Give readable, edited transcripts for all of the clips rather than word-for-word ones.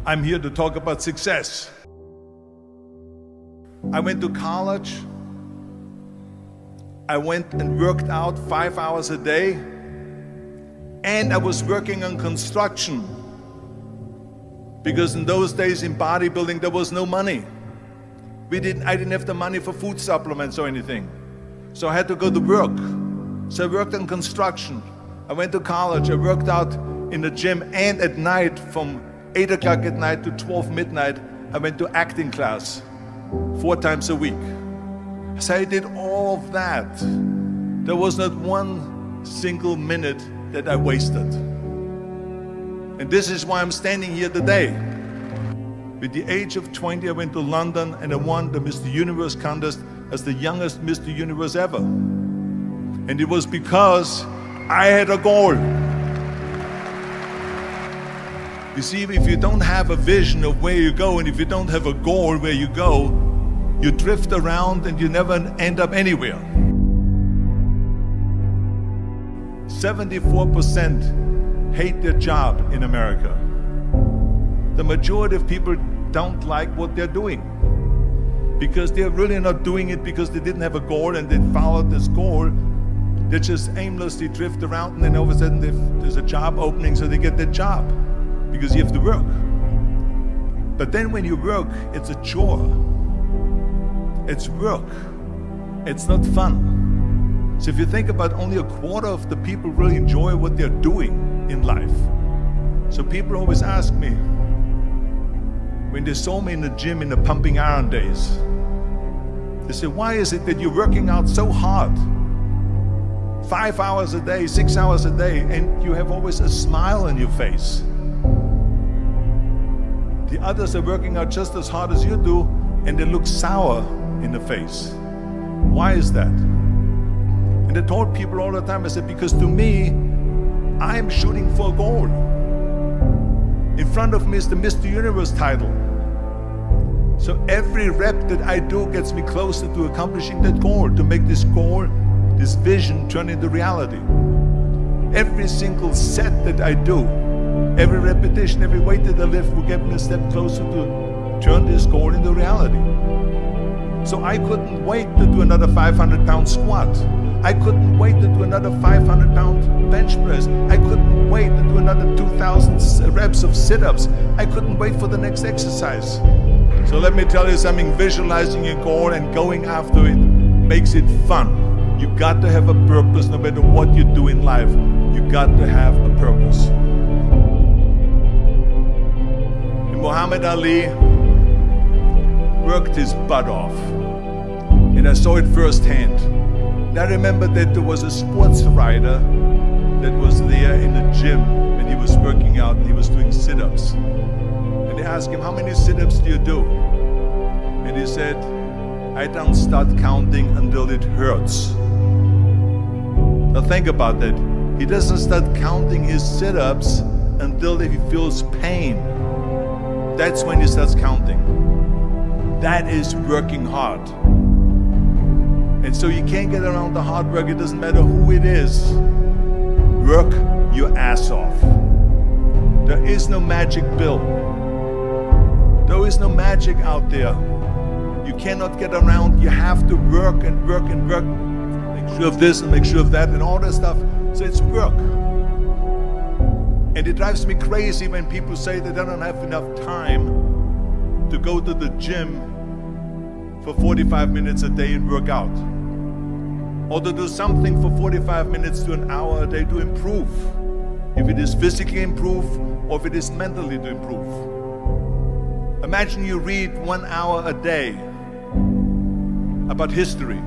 I'm here to talk about success. I went to college. I went and worked out 5 hours a day, and I was working on construction, because in those days in bodybuilding there was no money. I didn't have the money for food supplements or anything, so I had to go to work. So I worked on construction. I went to college. I worked out in the gym, and at night from 8 o'clock at night to 12 midnight, I went to acting class 4 times a week. So I did all of that. There was not one single minute that I wasted. And this is why I'm standing here today. With the age of 20, I went to London and I won the Mr. Universe contest as the youngest Mr. Universe ever. And it was because I had a goal. You see, if you don't have a vision of where you go, and if you don't have a goal where you go, you drift around and you never end up anywhere. 74% hate their job in America. The majority of people don't like what they're doing because they're really not doing it because they didn't have a goal and they followed this goal. They just aimlessly drift around, and then all of a sudden there's a job opening, so they get that job because you have to work. But then when you work, it's a chore. It's work. It's not fun. So if you think about, only a quarter of the people really enjoy what they're doing in life. So people always ask me, when they saw me in the gym in the pumping iron days, they say, why is it that you're working out so hard? 5 hours a day, 6 hours a day, and you have always a smile on your face. The others are working out just as hard as you do, and they look sour in the face. Why is that? And I told people all the time, I said, because to me, I'm shooting for a goal. In front of me is the Mr. Universe title. So every rep that I do gets me closer to accomplishing that goal, to make this goal, this vision, turn into reality. Every single set that I do, every repetition, every weight that I lift will get me a step closer to turn this goal into reality. So I couldn't wait to do another 500-pound squat. I couldn't wait to do another 500-pound bench press. I couldn't wait to do another 2,000 reps of sit-ups. I couldn't wait for the next exercise. So let me tell you something, visualizing your goal and going after it makes it fun. You got to have a purpose no matter what you do in life. You got to have a purpose. And Muhammad Ali worked his butt off. And I saw it firsthand. And I remember that there was a sports writer that was there in the gym and he was working out and he was doing sit-ups. And they asked him, how many sit-ups do you do? And he said, I don't start counting until it hurts. Now think about that. He doesn't start counting his sit-ups until he feels pain. That's when he starts counting. That is working hard. And so you can't get around the hard work. It doesn't matter who it is. Work your ass off. There is no magic pill. There is no magic out there. You cannot get around. You have to work and work and work. Make sure of this and make sure of that and all that stuff. So it's work. And it drives me crazy when people say that they don't have enough time to go to the gym for 45 minutes a day and work out. Or to do something for 45 minutes to an hour a day to improve. If it is physically improve or if it is mentally to improve. Imagine you read 1 hour a day about history.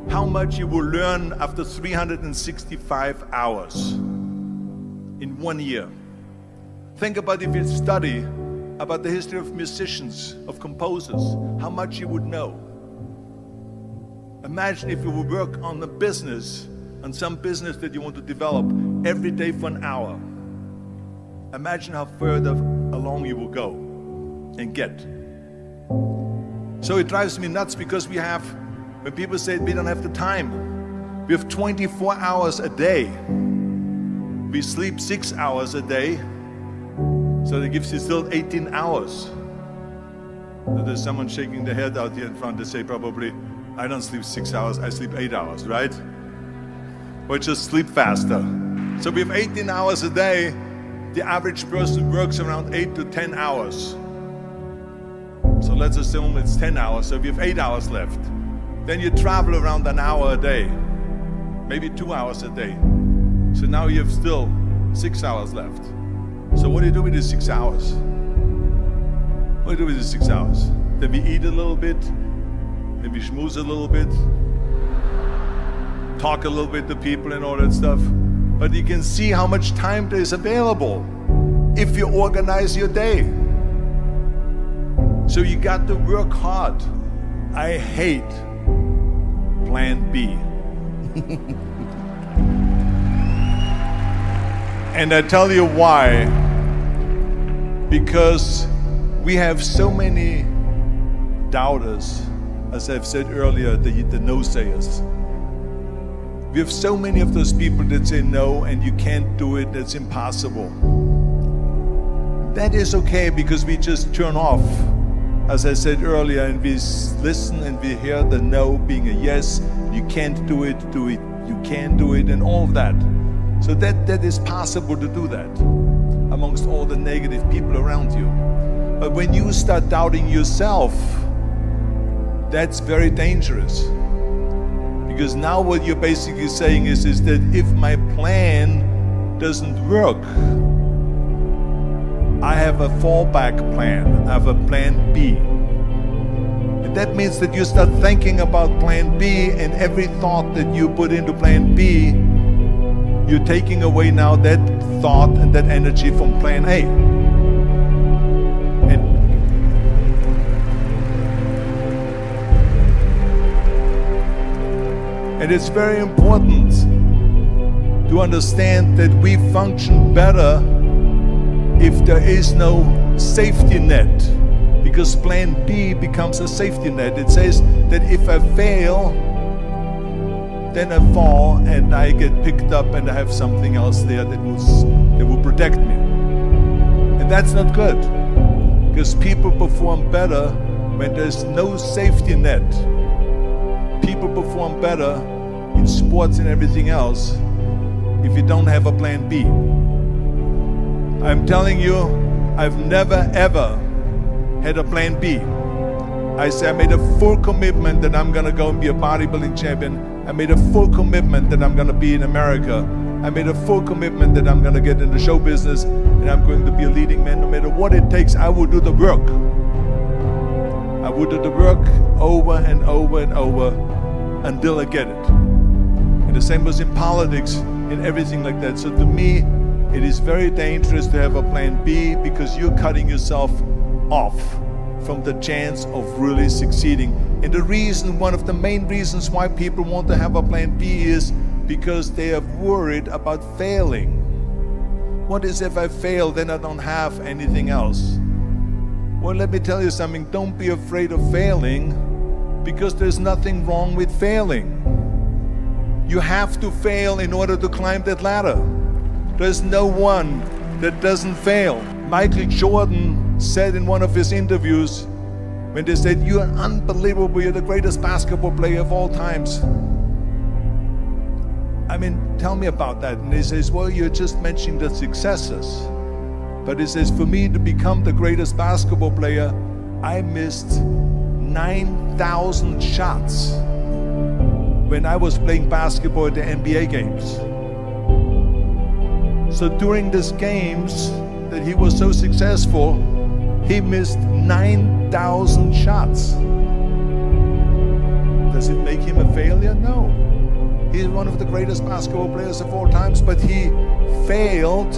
How much you will learn after 365 hours in 1 year. Think about if you study about the history of musicians, of composers, how much you would know. Imagine if you would work on a business, on some business that you want to develop every day for an hour. Imagine how further along you will go and get. So it drives me nuts because when people say we don't have the time, we have 24 hours a day. We sleep 6 hours a day. So that gives you still 18 hours. So there's someone shaking their head out here in front. They say probably, I don't sleep 6 hours, I sleep 8 hours, right? Or just sleep faster. So we have 18 hours a day. The average person works around 8 to 10 hours. So let's assume it's 10 hours, so we have 8 hours left. Then you travel around an hour a day, maybe 2 hours a day. So now you have still 6 hours left. So what do you do with these 6 hours? What do you do with these 6 hours? Then we eat a little bit, then we schmooze a little bit, talk a little bit to people and all that stuff. But you can see how much time there is available if you organize your day. So you got to work hard. I hate plan B. And I tell you why. Because we have so many doubters, as I've said earlier, the no-sayers. We have so many of those people that say no and you can't do it, that's impossible. That is okay because we just turn off, as I said earlier, and we listen and we hear the no being a yes. You can't do it, you can do it, and all of that. So that is possible to do that amongst all the negative people around you. But when you start doubting yourself, that's very dangerous. Because now what you're basically saying is that if my plan doesn't work, I have a fallback plan, I have a plan B. And that means that you start thinking about plan B, and every thought that you put into plan B, you're taking away now that thought and that energy from plan A. And it's very important to understand that we function better if there is no safety net, because plan B becomes a safety net. It says that if I fail, then I fall and I get picked up and I have something else there that will protect me. And that's not good, because people perform better when there's no safety net. People perform better in sports and everything else if you don't have a plan B. I'm telling you, I've never ever had a plan B. I say I made a full commitment that I'm gonna go and be a bodybuilding champion. I made a full commitment that I'm gonna be in America. I made a full commitment that I'm gonna get in the show business and I'm going to be a leading man. No matter what it takes, I will do the work. I will do the work over and over and over until I get it. And the same was in politics and everything like that. So to me, it is very dangerous to have a plan B, because you're cutting yourself off from the chance of really succeeding. And the reason, one of the main reasons why people want to have a plan B is because they are worried about failing. What is if I fail, then I don't have anything else? Well, let me tell you something, don't be afraid of failing, because there's nothing wrong with failing. You have to fail in order to climb that ladder. There's no one that doesn't fail. Michael Jordan said in one of his interviews, when they said, "You're unbelievable, you're the greatest basketball player of all times." I mean, tell me about that. And he says, well, you're just mentioning the successes. But he says, for me to become the greatest basketball player, I missed 9,000 shots when I was playing basketball at the NBA games. So during these games that he was so successful, he missed 9,000 shots. Does it make him a failure? No. He's one of the greatest basketball players of all times, but he failed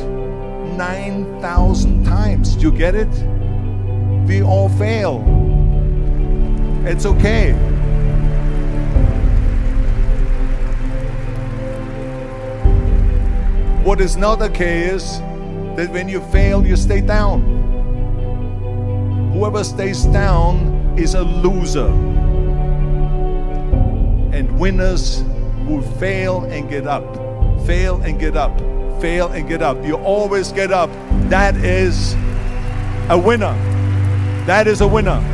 9,000 times. Do you get it? We all fail. It's okay. What is not okay is that when you fail, you stay down. Whoever stays down is a loser. And winners will fail and get up, fail and get up, fail and get up. You always get up. That is A winner. That is a winner.